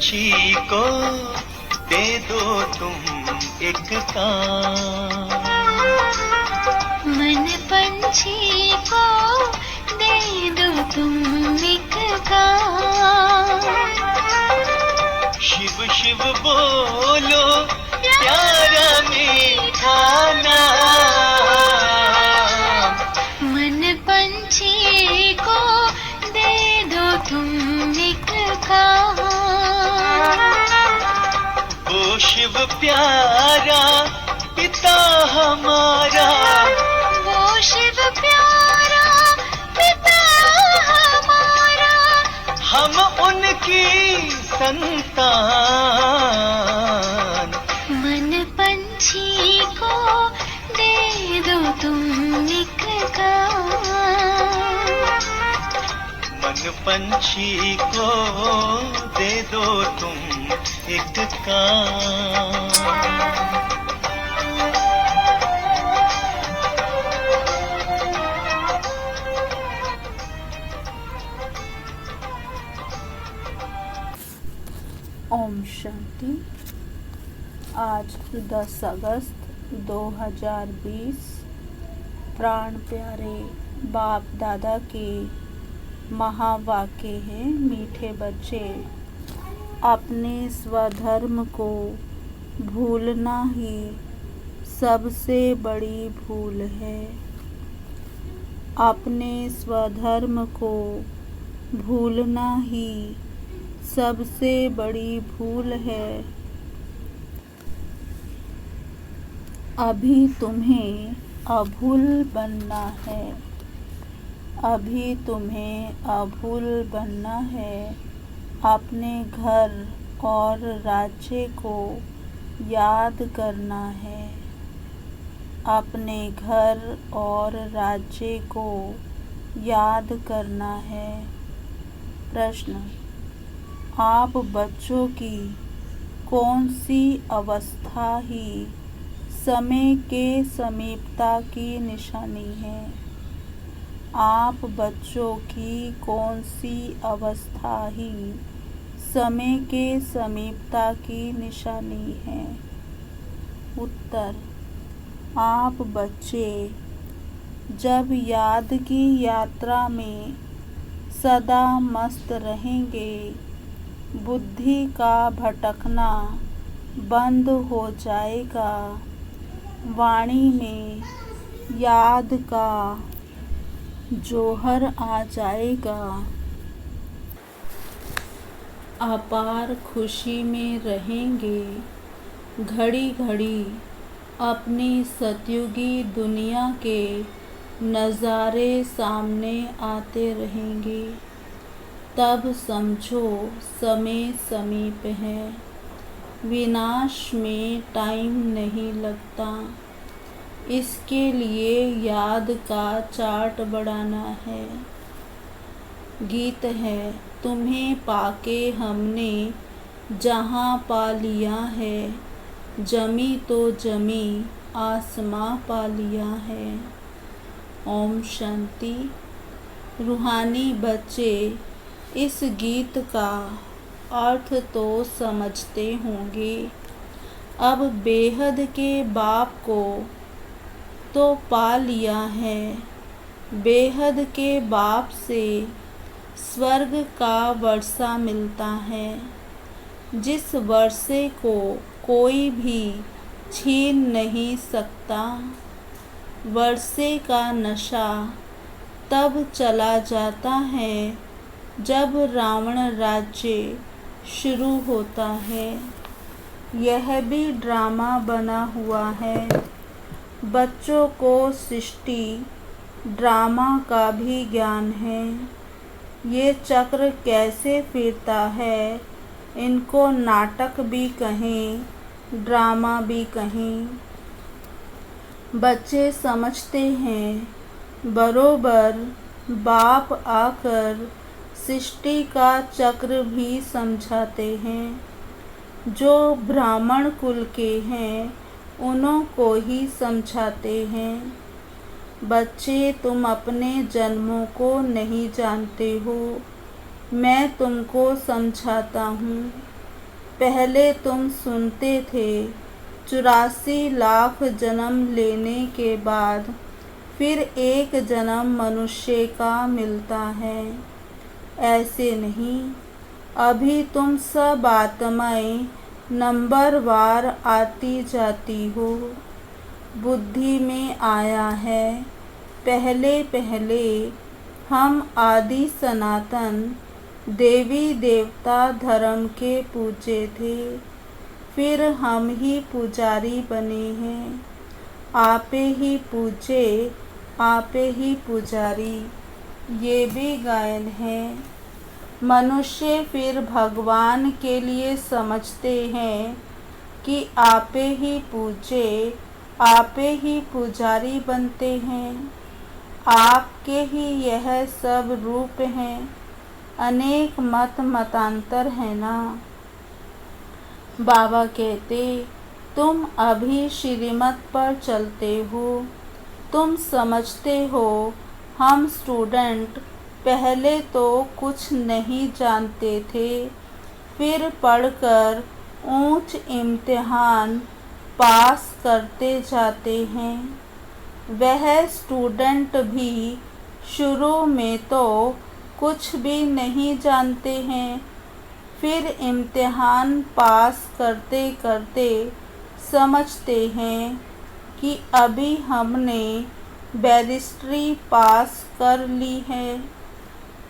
पंछी को दे दो तुम एक कान। मन पंछी को दे दो तुम एक कान। शिव शिव बोलो प्यारा मीठा नाम। मन पंछी को दे दो तुम एक कान। वो शिव प्यारा पिता हमारा, वो शिव प्यारा पिता हमारा, हम उनकी संतान। मन पंछी को दे दो तुम एक कान। मन पंछी को दे दो तुम एक कान। ओम शांति। आज 10 अगस्त 2020 प्राण प्यारे बाप दादा के महावाक्य है। मीठे बच्चे, अपने स्वधर्म को भूलना ही सबसे बड़ी भूल है। अपने स्वधर्म को भूलना ही सबसे बड़ी भूल है। अभी तुम्हें अभूल बनना है। अभी तुम्हें अभूल बनना है। अपने घर और राज्य को याद करना है। अपने घर और राज्य को याद करना है। प्रश्न: आप बच्चों की कौन सी अवस्था ही समय के समीपता की निशानी है? आप बच्चों की कौन सी अवस्था ही समय के समीपता की निशानी है? उत्तर: आप बच्चे जब याद की यात्रा में सदा मस्त रहेंगे, बुद्धि का भटकना बंद हो जाएगा, वाणी में याद का जौहर आ जाएगा, अपार खुशी में रहेंगे, घड़ी घड़ी अपनी सतयुगी दुनिया के नज़ारे सामने आते रहेंगे, तब समझो समय समीप है। विनाश में टाइम नहीं लगता। इसके लिए याद का चार्ट बढ़ाना है। गीत है: तुम्हें पाके हमने जहाँ पा लिया है, जमी तो जमी आसमां पा लिया है। ओम शांति। रूहानी बच्चे इस गीत का अर्थ तो समझते होंगे। अब बेहद के बाप को तो पा लिया है। बेहद के बाप से स्वर्ग का वर्षा मिलता है, जिस वर्षे को कोई भी छीन नहीं सकता। वर्षे का नशा तब चला जाता है जब रावण राज्य शुरू होता है। यह भी ड्रामा बना हुआ है। बच्चों को सृष्टि ड्रामा का भी ज्ञान है। ये चक्र कैसे फिरता है, इनको नाटक भी कहें, ड्रामा भी कहें। बच्चे समझते हैं, बरोबर बाप आकर सृष्टि का चक्र भी समझाते हैं। जो ब्राह्मण कुल के हैं, उन्हों को ही समझाते हैं। बच्चे, तुम अपने जन्मों को नहीं जानते हो, मैं तुमको समझाता हूँ। पहले तुम सुनते थे 84 लाख जन्म लेने के बाद फिर एक जन्म मनुष्य का मिलता है। ऐसे नहीं, अभी तुम सब आत्माएं नंबरवार आती जाती हो। बुद्धि में आया है, पहले पहले हम आदि सनातन देवी देवता धर्म के पूजे थे, फिर हम ही पुजारी बने हैं। आपे ही पूजे, आपे ही पुजारी, ये भी गायन है। मनुष्य फिर भगवान के लिए समझते हैं कि आपे ही पूजे, आपे ही पुजारी बनते हैं। आपके ही यह सब रूप हैं, अनेक मत मतांतर है ना। बाबा कहते, तुम अभी श्रीमत पर चलते हो। तुम समझते हो हम स्टूडेंट पहले तो कुछ नहीं जानते थे, फिर पढ़कर ऊंच इम्तिहान पास करते जाते हैं। वह स्टूडेंट भी शुरू में तो कुछ भी नहीं जानते हैं, फिर इम्तिहान पास करते करते समझते हैं कि अभी हमने बैरिस्ट्री पास कर ली है।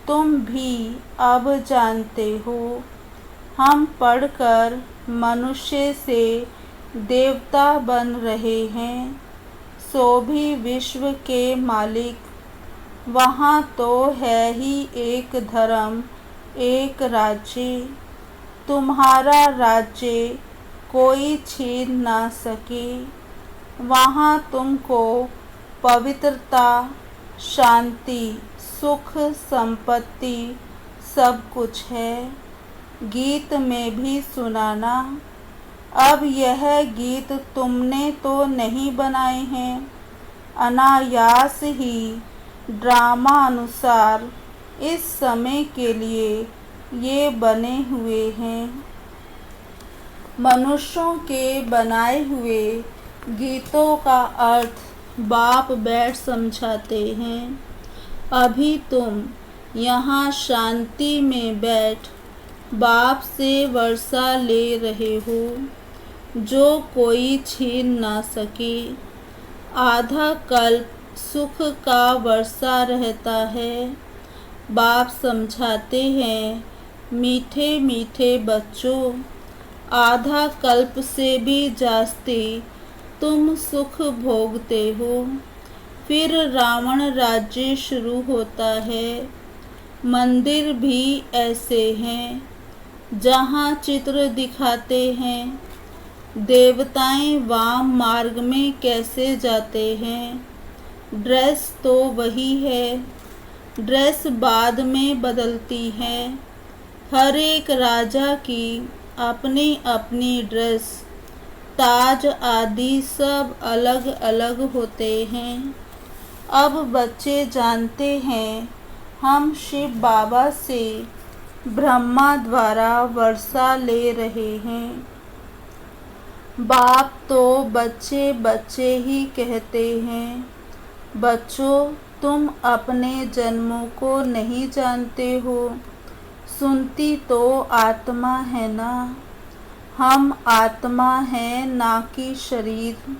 तुम भी अब जानते हो हम पढ़कर मनुष्य से देवता बन रहे हैं, सो भी विश्व के मालिक। वहाँ तो है ही एक धर्म, एक राज्य। तुम्हारा राज्य कोई छीन ना सके। वहाँ तुमको पवित्रता, शांति, सुख, संपत्ति सब कुछ है। गीत में भी सुनाना। अब यह गीत तुमने तो नहीं बनाए हैं, अनायास ही ड्रामा अनुसार इस समय के लिए ये बने हुए हैं। मनुष्यों के बनाए हुए गीतों का अर्थ बाप बैठ समझाते हैं। अभी तुम यहाँ शांति में बैठ बाप से वर्षा ले रहे हो, जो कोई छीन ना सके। आधा कल्प सुख का वर्षा रहता है। बाप समझाते हैं, मीठे मीठे बच्चों, आधा कल्प से भी जास्ती तुम सुख भोगते हो। फिर रावण राज्य शुरू होता है। मंदिर भी ऐसे हैं, जहाँ चित्र दिखाते हैं देवताएं वाम मार्ग में कैसे जाते हैं। ड्रेस तो वही है, ड्रेस बाद में बदलती है। हर एक राजा की अपनी अपनी ड्रेस, ताज आदि सब अलग अलग होते हैं। अब बच्चे जानते हैं हम शिव बाबा से ब्रह्मा द्वारा वर्षा ले रहे हैं। बाप तो बच्चे बच्चे ही कहते हैं। बच्चों, तुम अपने जन्मों को नहीं जानते हो। सुनती तो आत्मा है ना। हम आत्मा हैं, ना कि शरीर।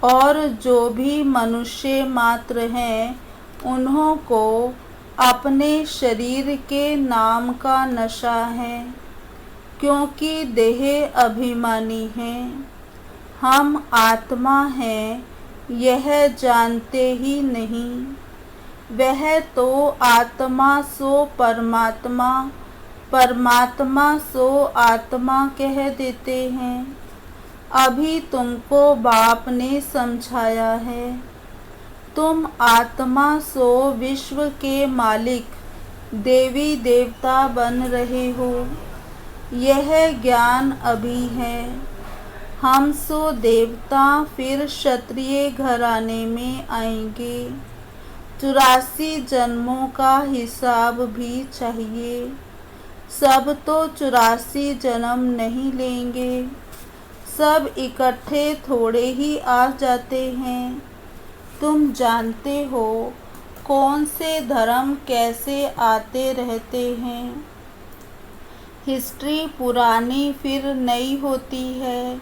और जो भी मनुष्य मात्र हैं, उन्हों को अपने शरीर के नाम का नशा है, क्योंकि देह अभिमानी हैं। हम आत्मा हैं, यह जानते ही नहीं। वह तो आत्मा सो परमात्मा, परमात्मा सो आत्मा कह देते हैं। अभी तुमको बाप ने समझाया है। तुम आत्मा सो विश्व के मालिक, देवी देवता बन रहे हो। यह ज्ञान अभी है। हम सो देवता फिर क्षत्रिय घराने में आएंगे। 84 जन्मों का हिसाब भी चाहिए। सब तो 84 जन्म नहीं लेंगे, सब इकट्ठे थोड़े ही आ जाते हैं। तुम जानते हो कौन से धर्म कैसे आते रहते हैं। हिस्ट्री पुरानी फिर नई होती है।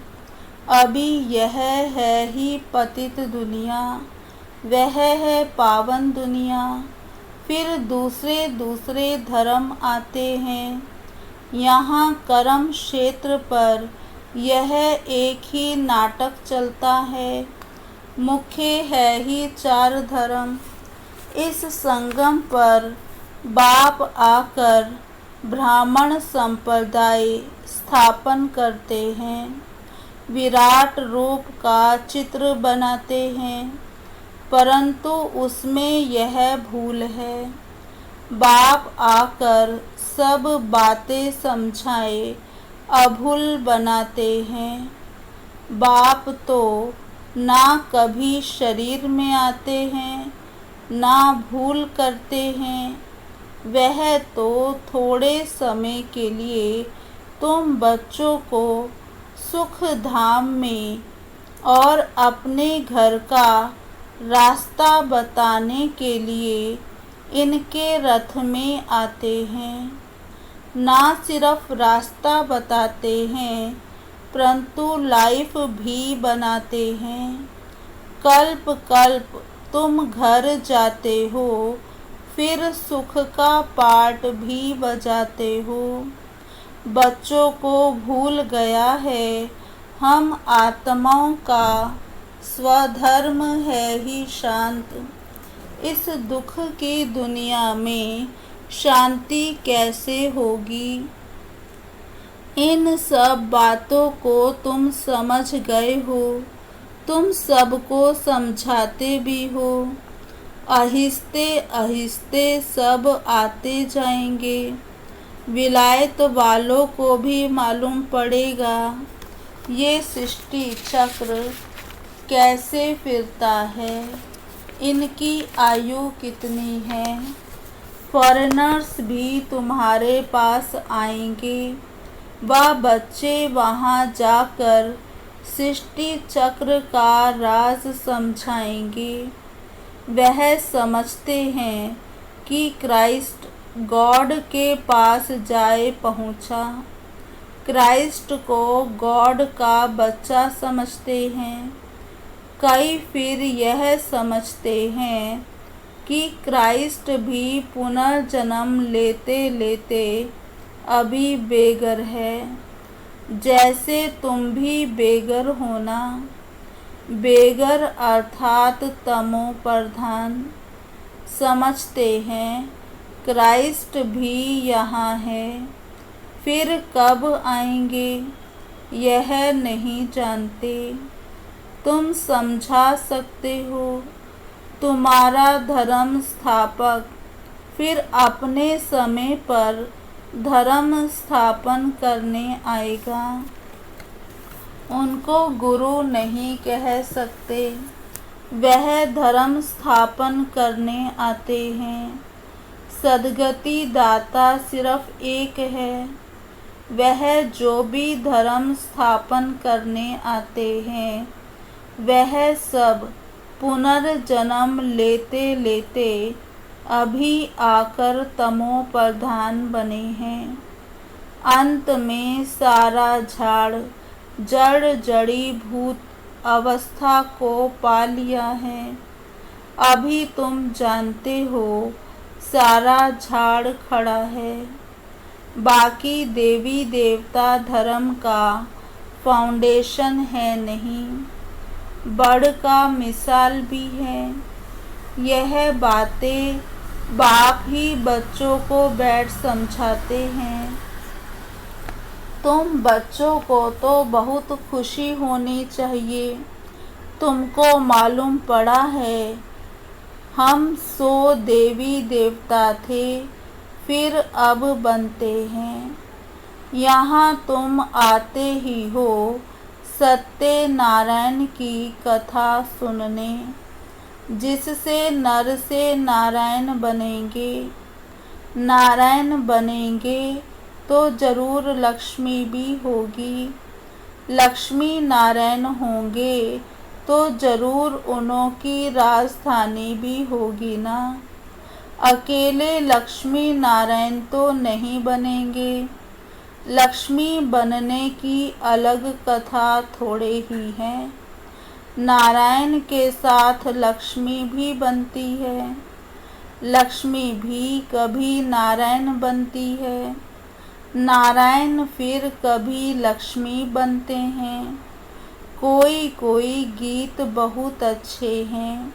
अभी यह है ही पतित दुनिया, वह है पावन दुनिया। फिर दूसरे दूसरे धर्म आते हैं। यहाँ कर्म क्षेत्र पर यह एक ही नाटक चलता है। मुख्य है ही 4 धर्म। इस संगम पर बाप आकर ब्राह्मण संप्रदाय स्थापन करते हैं, विराट रूप का चित्र बनाते हैं, परंतु उसमें यह भूल है। बाप आकर सब बातें समझाए अभूल बनाते हैं। बाप तो ना कभी शरीर में आते हैं, ना भूल करते हैं। वह तो थोड़े समय के लिए तुम बच्चों को सुख धाम में और अपने घर का रास्ता बताने के लिए इनके रथ में आते हैं। ना सिर्फ रास्ता बताते हैं, परंतु लाइफ भी बनाते हैं। कल्प कल्प तुम घर जाते हो, फिर सुख का पाठ भी बजाते हो। बच्चों को भूल गया है हम आत्माओं का स्वधर्म है ही शांत। इस दुख की दुनिया में शांति कैसे होगी। इन सब बातों को तुम समझ गए हो, तुम सबको समझाते भी हो। आहिस्ते आहिस्ते सब आते जाएंगे। विलायत वालों को भी मालूम पड़ेगा ये सृष्टि चक्र कैसे फिरता है, इनकी आयु कितनी है। फॉरेनर्स भी तुम्हारे पास आएंगे। वह बच्चे वहाँ जाकर सृष्टि चक्र का राज समझाएंगे। वह समझते हैं कि क्राइस्ट गॉड के पास जाए पहुँचा। क्राइस्ट को गॉड का बच्चा समझते हैं। कई फिर यह समझते हैं कि क्राइस्ट भी पुनर्जन्म लेते लेते अभी बेगर है, जैसे तुम भी बेगर होना। बेगर अर्थात तमो प्रधान। समझते हैं क्राइस्ट भी यहाँ है, फिर कब आएंगे यह नहीं जानते। तुम समझा सकते हो। तुम्हारा धर्म स्थापक फिर अपने समय पर धर्म स्थापन करने आएगा। उनको गुरु नहीं कह सकते, वह धर्म स्थापन करने आते हैं। सदगति दाता सिर्फ एक है। वह जो भी धर्म स्थापन करने आते हैं, वह सब पुनर्जन्म लेते लेते अभी आकर तमो प्रधान बने हैं। अंत में सारा झाड़ जड़ जड़ी भूत अवस्था को पा लिया है। अभी तुम जानते हो सारा झाड़ खड़ा है। बाकी देवी देवता धर्म का फाउंडेशन है नहीं, बड़ का मिसाल भी है। यह बातें बाप ही बच्चों को बैठ समझाते हैं। तुम बच्चों को तो बहुत खुशी होनी चाहिए। तुमको मालूम पड़ा है हम 100 देवी देवता थे, फिर अब बनते हैं। यहाँ तुम आते ही हो सत्यनारायण की कथा सुनने, जिससे नर से नारायण बनेंगे, नारायण बनेंगे तो जरूर लक्ष्मी भी होगी। लक्ष्मी नारायण होंगे तो जरूर उन्हों की राजधानी भी होगी ना। अकेले लक्ष्मी नारायण तो नहीं बनेंगे। लक्ष्मी बनने की अलग कथा थोड़े ही है। नारायण के साथ लक्ष्मी भी बनती है। लक्ष्मी भी कभी नारायण बनती है। नारायण फिर कभी लक्ष्मी बनते हैं। कोई कोई गीत बहुत अच्छे हैं।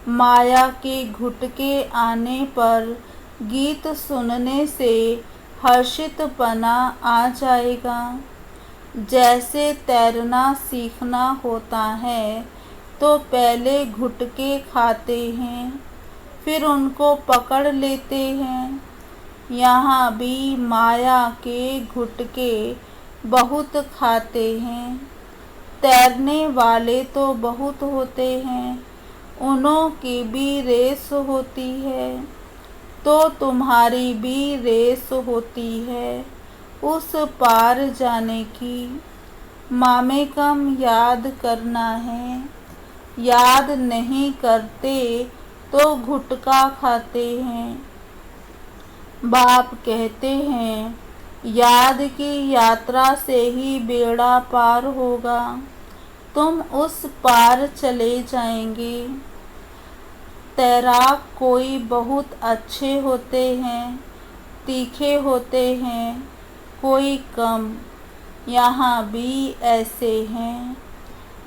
माया के घुटके आने पर गीत सुनने से हर्षितपना आ जाएगा। जैसे तैरना सीखना होता है तो पहले घुटके खाते हैं, फिर उनको पकड़ लेते हैं। यहाँ भी माया के घुटके बहुत खाते हैं। तैरने वाले तो बहुत होते हैं, उन्हों की भी रेस होती है, तो तुम्हारी भी रेस होती है उस पार जाने की। मामेकम याद करना है। याद नहीं करते तो घुटका खाते हैं। बाप कहते हैं याद की यात्रा से ही बेड़ा पार होगा। तुम उस पार चले जाएंगे। तैराक कोई बहुत अच्छे होते हैं, तीखे होते हैं, कोई कम। यहाँ भी ऐसे हैं।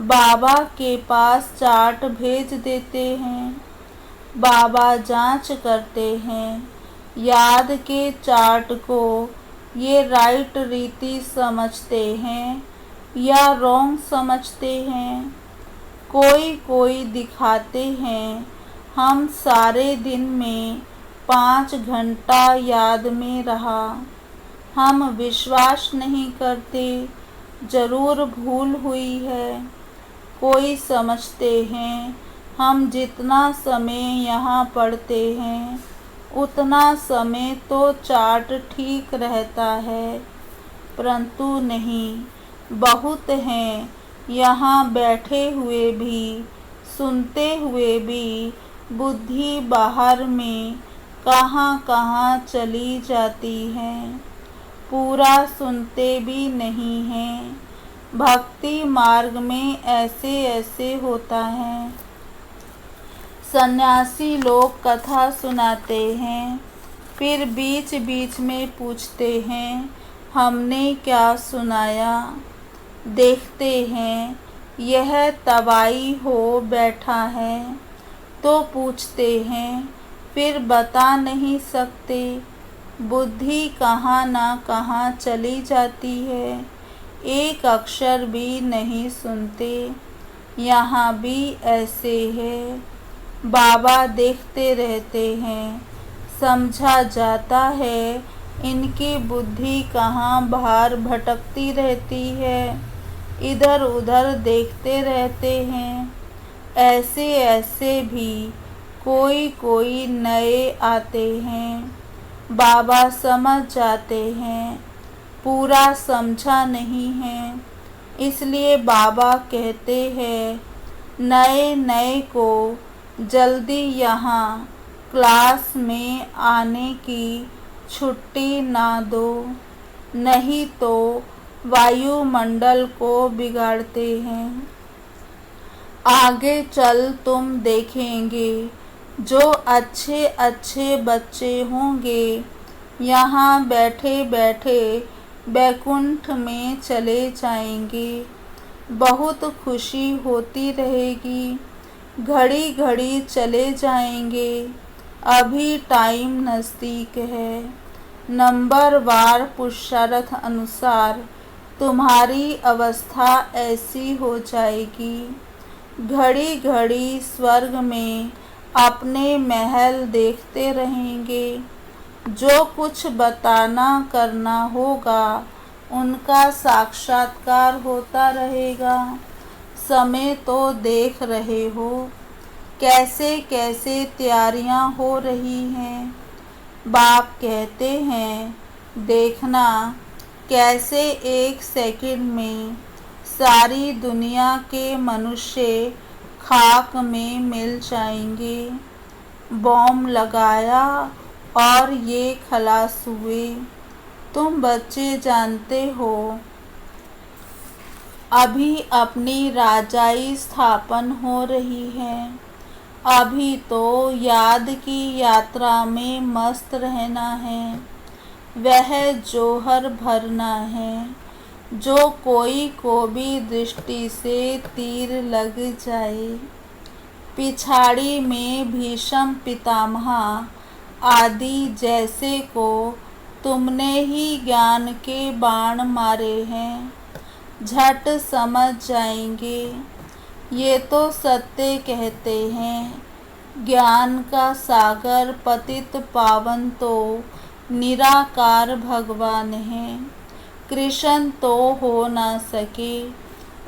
बाबा के पास चार्ट भेज देते हैं। बाबा जांच करते हैं याद के चार्ट को ये राइट रीति समझते हैं या रॉन्ग समझते हैं। कोई कोई दिखाते हैं हम सारे दिन में 5 घंटा याद में रहा। हम विश्वास नहीं करते, जरूर भूल हुई है। कोई समझते हैं हम जितना समय यहाँ पढ़ते हैं उतना समय तो चार्ट ठीक रहता है, परंतु नहीं। बहुत हैं यहाँ बैठे हुए भी, सुनते हुए भी बुद्धि बाहर में कहाँ कहाँ चली जाती है। पूरा सुनते भी नहीं हैं। भक्ति मार्ग में ऐसे ऐसे होता है। सन्यासी लोग कथा सुनाते हैं, फिर बीच बीच में पूछते हैं हमने क्या सुनाया। देखते हैं यह तबाही हो बैठा है तो पूछते हैं, फिर बता नहीं सकते। बुद्धि कहाँ ना कहाँ चली जाती है, एक अक्षर भी नहीं सुनते। यहाँ भी ऐसे है। बाबा देखते रहते हैं, समझा जाता है इनकी बुद्धि कहाँ बाहर भटकती रहती है, इधर उधर देखते रहते हैं। ऐसे ऐसे भी कोई कोई नए आते हैं। बाबा समझ जाते हैं, पूरा समझा नहीं है, इसलिए बाबा कहते हैं नए नए को जल्दी यहाँ क्लास में आने की छुट्टी ना दो, नहीं तो वायुमंडल को बिगाड़ते हैं। आगे चल तुम देखेंगे जो अच्छे अच्छे बच्चे होंगे यहाँ बैठे बैठे बैकुंठ में चले जाएंगे। बहुत खुशी होती रहेगी। घड़ी घड़ी चले जाएंगे। अभी टाइम नज़दीक है। नंबर वार पुरुषार्थ अनुसार तुम्हारी अवस्था ऐसी हो जाएगी। घड़ी घड़ी स्वर्ग में अपने महल देखते रहेंगे। जो कुछ बताना करना होगा उनका साक्षात्कार होता रहेगा। समय तो देख रहे हो कैसे कैसे तैयारियां हो रही हैं। बाप कहते हैं देखना कैसे एक सेकंड में सारी दुनिया के मनुष्य खाक में मिल जाएंगे। बॉम्ब लगाया और ये खलास हुए। तुम बच्चे जानते हो अभी अपनी राजाई स्थापन हो रही है। अभी तो याद की यात्रा में मस्त रहना है। वह जोहर भरना है जो कोई को भी दृष्टि से तीर लग जाए। पिछाड़ी में भीष्म पितामह आदि जैसे को तुमने ही ज्ञान के बाण मारे हैं, झट समझ जाएंगे। ये तो सत्य कहते हैं, ज्ञान का सागर पतित पावन तो निराकार भगवान है। कृष्ण तो हो ना सके,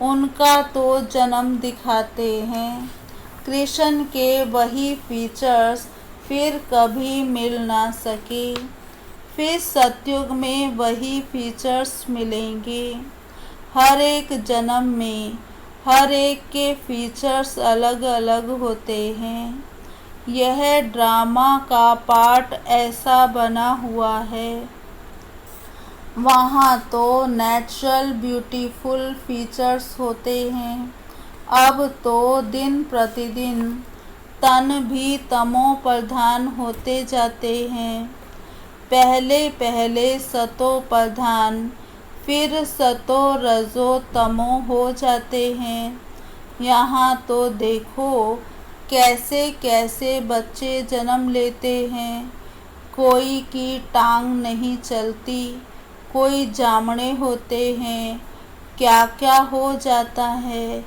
उनका तो जन्म दिखाते हैं। कृष्ण के वही फीचर्स फिर कभी मिल ना सके, फिर सतयुग में वही फीचर्स मिलेंगे। हर एक जन्म में हर एक के फीचर्स अलग अलग होते हैं। यह ड्रामा का पार्ट ऐसा बना हुआ है। वहाँ तो नेचुरल ब्यूटीफुल फीचर्स होते हैं। अब तो दिन प्रतिदिन तन भी तमो प्रधान होते जाते हैं। पहले पहले सतो प्रधान, फिर सतो रजो तमो हो जाते हैं। यहाँ तो देखो कैसे कैसे बच्चे जन्म लेते हैं। कोई की टांग नहीं चलती, कोई जामड़े होते हैं, क्या क्या हो जाता है।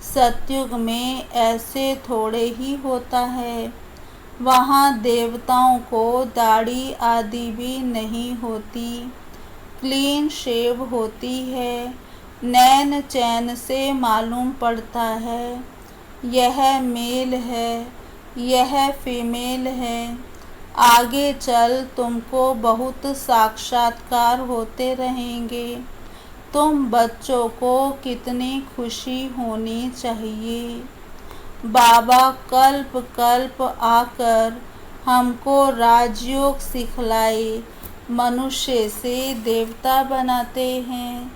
सतयुग में ऐसे थोड़े ही होता है। वहाँ देवताओं को दाढ़ी आदि भी नहीं होती, क्लीन शेव होती है। नैन चैन से मालूम पड़ता है यह मेल है, यह फीमेल है। आगे चल तुमको बहुत साक्षात्कार होते रहेंगे। तुम बच्चों को कितनी खुशी होनी चाहिए। बाबा कल्प कल्प आकर हमको राजयोग सिखलाए, मनुष्य से देवता बनाते हैं।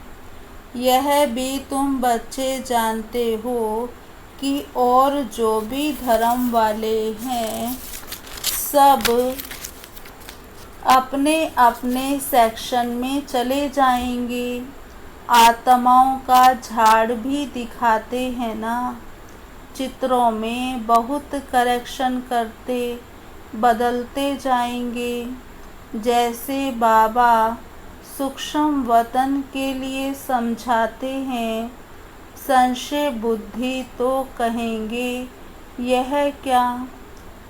यह भी तुम बच्चे जानते हो कि और जो भी धर्म वाले हैं सब अपने अपने सेक्शन में चले जाएंगे। आत्माओं का झाड़ भी दिखाते हैं ना, चित्रों में बहुत करेक्शन करते बदलते जाएंगे। जैसे बाबा सूक्ष्म वतन के लिए समझाते हैं, संशय बुद्धि तो कहेंगे यह क्या,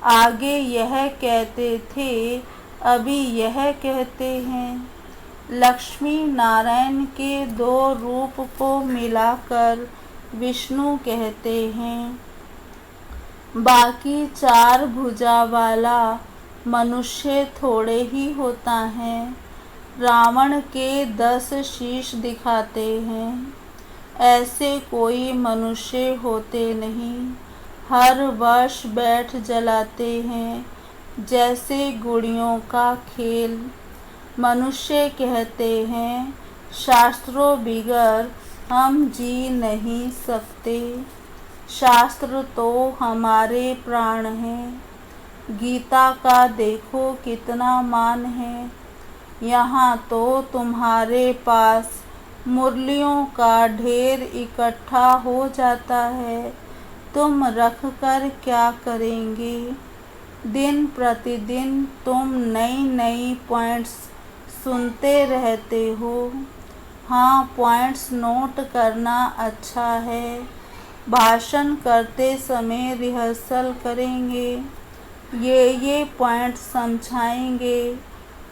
आगे यह कहते थे अभी यह कहते हैं। लक्ष्मी नारायण के दो रूप को मिलाकर विष्णु कहते हैं। बाकी चार भुजा वाला मनुष्य थोड़े ही होता है। रावण के 10 शीश दिखाते हैं। ऐसे कोई मनुष्य होते नहीं। हर वर्ष बैठ जलाते हैं जैसे गुड़ियों का खेल। मनुष्य कहते हैं शास्त्रों बिगर हम जी नहीं सकते। शास्त्र तो हमारे प्राण हैं। गीता का देखो कितना मान है। यहाँ तो तुम्हारे पास मुरलियों का ढेर इकट्ठा हो जाता है। तुम रख कर क्या करेंगे। दिन प्रतिदिन तुम नई नई पॉइंट्स सुनते रहते हो। हाँ, पॉइंट्स नोट करना अच्छा है। भाषण करते समय रिहर्सल करेंगे, ये पॉइंट्स समझाएंगे।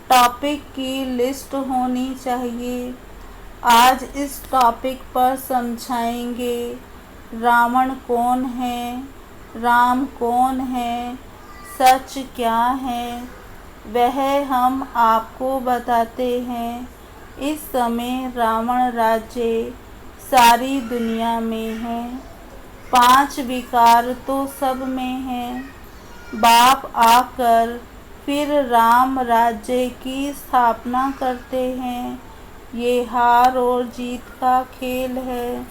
टॉपिक की लिस्ट होनी चाहिए। आज इस टॉपिक पर समझाएंगे रावण कौन है, राम कौन है, सच क्या है, वह हम आपको बताते हैं। इस समय रावण राज्य सारी दुनिया में है। 5 विकार तो सब में है। बाप आकर फिर राम राज्य की स्थापना करते हैं। ये हार और जीत का खेल है।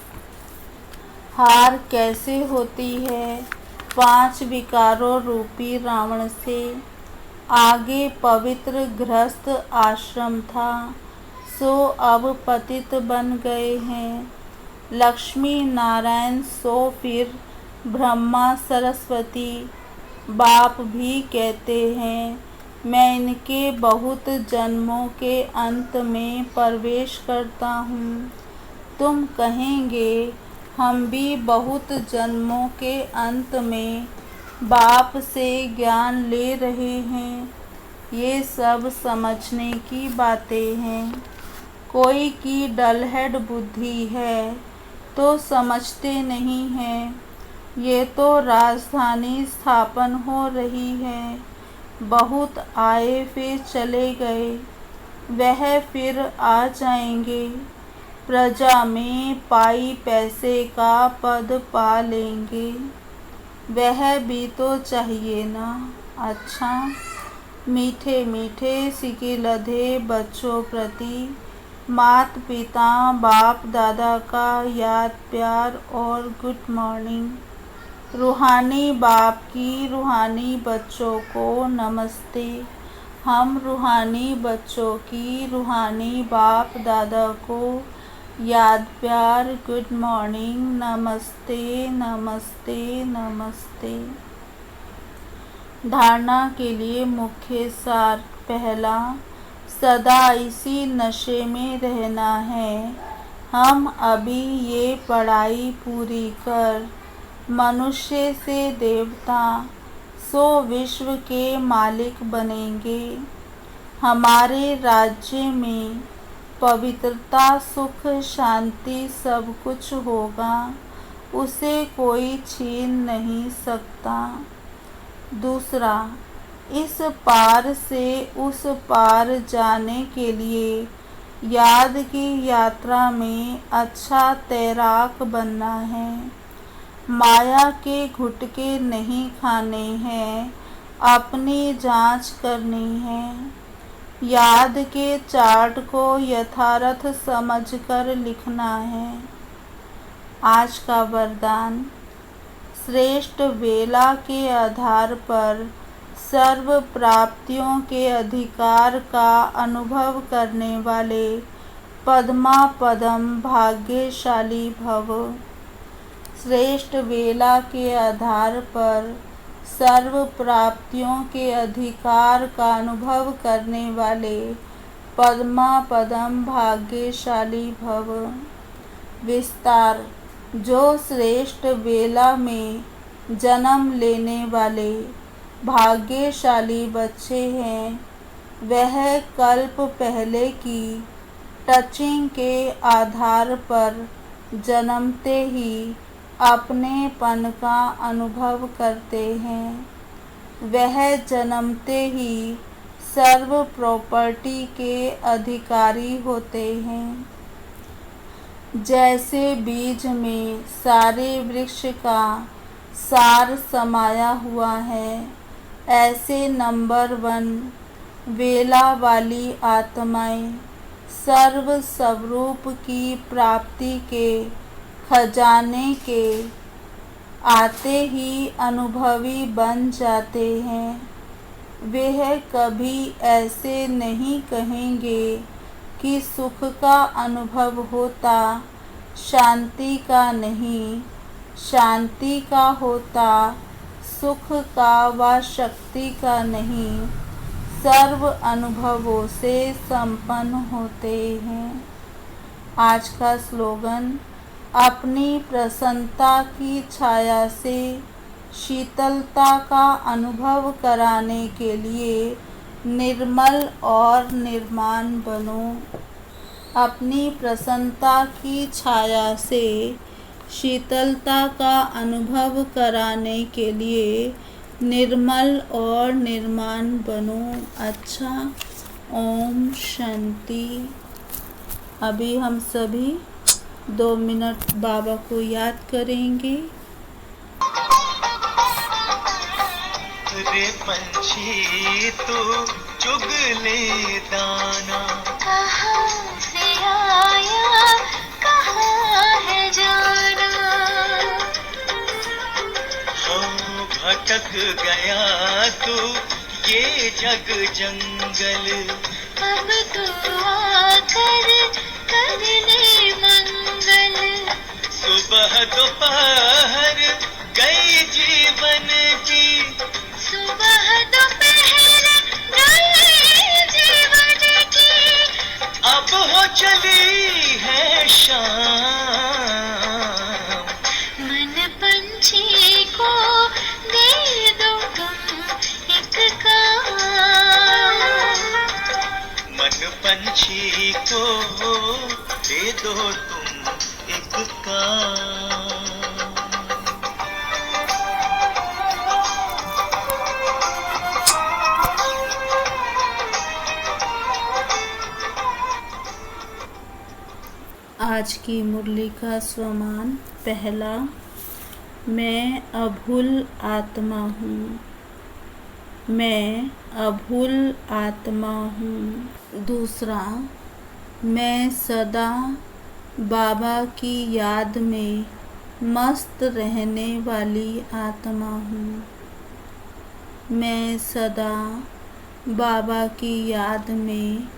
हार कैसे होती है? 5 विकारों रूपी रावण से। आगे पवित्र गृहस्थ आश्रम था, सो अब पतित बन गए हैं। लक्ष्मी नारायण सो फिर ब्रह्मा सरस्वती। बाप भी कहते हैं, मैं इनके बहुत जन्मों के अंत में प्रवेश करता हूँ। तुम कहेंगे, हम भी बहुत जन्मों के अंत में बाप से ज्ञान ले रहे हैं। ये सब समझने की बातें हैं। कोई की डलहेड बुद्धि है तो समझते नहीं हैं। ये तो राजधानी स्थापन हो रही है। बहुत आए फिर चले गए, वह फिर आ जाएंगे। प्रजा में पाई पैसे का पद पा लेंगे। वह भी तो चाहिए ना। अच्छा, मीठे मीठे सिके लधे बच्चों प्रति माता पिता बाप दादा का याद प्यार और गुड मॉर्निंग। रूहानी बाप की रूहानी बच्चों को नमस्ते। हम रूहानी बच्चों की रूहानी बाप दादा को याद प्यार गुड मॉर्निंग नमस्ते नमस्ते नमस्ते। धारणा के लिए मुख्य सार। पहला, सदा इसी नशे में रहना है। हम अभी ये पढ़ाई पूरी कर मनुष्य से देवता सो विश्व के मालिक बनेंगे। हमारे राज्य में पवित्रता सुख शांति सब कुछ होगा, उसे कोई छीन नहीं सकता। दूसरा, इस पार से उस पार जाने के लिए याद की यात्रा में अच्छा तैराक बनना है। माया के घुटके नहीं खाने हैं, अपनी जांच करनी है। याद के चार्ट को यथार्थ समझकर लिखना है। आज का वरदान। श्रेष्ठ वेला के आधार पर सर्व प्राप्तियों के अधिकार का अनुभव करने वाले पद्मा पदम भाग्यशाली भव। श्रेष्ठ वेला के आधार पर सर्व प्राप्तियों के अधिकार का अनुभव करने वाले पद्मा पदम भाग्यशाली भव। विस्तार। जो श्रेष्ठ वेला में जन्म लेने वाले भाग्यशाली बच्चे हैं, वह कल्प पहले की टचिंग के आधार पर जन्मते ही अपनेपन का अनुभव करते हैं। वह जन्मते ही सर्व प्रॉपर्टी के अधिकारी होते हैं। जैसे बीज में सारे वृक्ष का सार समाया हुआ है, ऐसे नंबर 1 वेला वाली आत्माएं सर्व स्वरूप की प्राप्ति के खजाने के आते ही अनुभवी बन जाते हैं। वह कभी ऐसे नहीं कहेंगे कि सुख का अनुभव होता, शांति का नहीं, शांति का होता, सुख का व शक्ति का नहीं, सर्व अनुभवों से संपन्न होते हैं। आज का स्लोगन। अपनी प्रसन्नता की छाया से शीतलता का अनुभव कराने के लिए निर्मल और निर्माण बनो। अपनी प्रसन्नता की छाया से शीतलता का अनुभव कराने के लिए निर्मल और निर्माण बनो। अच्छा, ओम शांति। अभी हम सभी 2 मिनट बाबा को याद करेंगे। रे पंछी तू चुग ले दाना, कहाँ से आया कहाँ है जाना, हो भटक गया तू ये जग जंगल, अब तो आकर कर ले मंगल, सुबह दोपहर गई जीवन की, सुबह दोपहर गई जीवन की, अब हो चली है शाम। मन पंछी को दे दो तुम एक काम, मन पंछी को दे दो तुम एक काम। आज की मुरली का स्वमान पहला, मैं अभूल आत्मा हूँ, मैं अभूल आत्मा हूँ। दूसरा, मैं सदा बाबा की याद में मस्त रहने वाली आत्मा हूँ, मैं सदा बाबा की याद में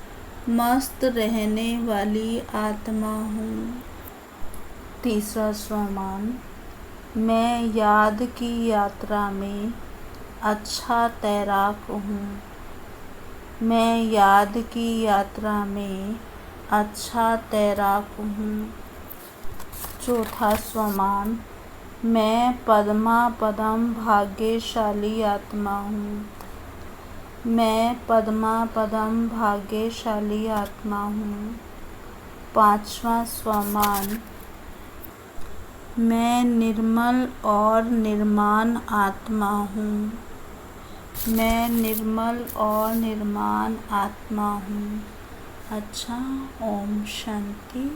मस्त रहने वाली आत्मा हूँ। तीसरा स्वमान, मैं याद की यात्रा में अच्छा तैराक हूँ, मैं याद की यात्रा में अच्छा तैराक हूँ। चौथा स्वमान, मैं पद्मा पदम भाग्यशाली आत्मा हूँ, मैं पद्मा पदम भाग्यशाली आत्मा हूँ। पांचवा स्वमान, मैं निर्मल और निर्माण आत्मा हूँ, मैं निर्मल और निर्माण आत्मा हूँ। अच्छा, ओम शांति।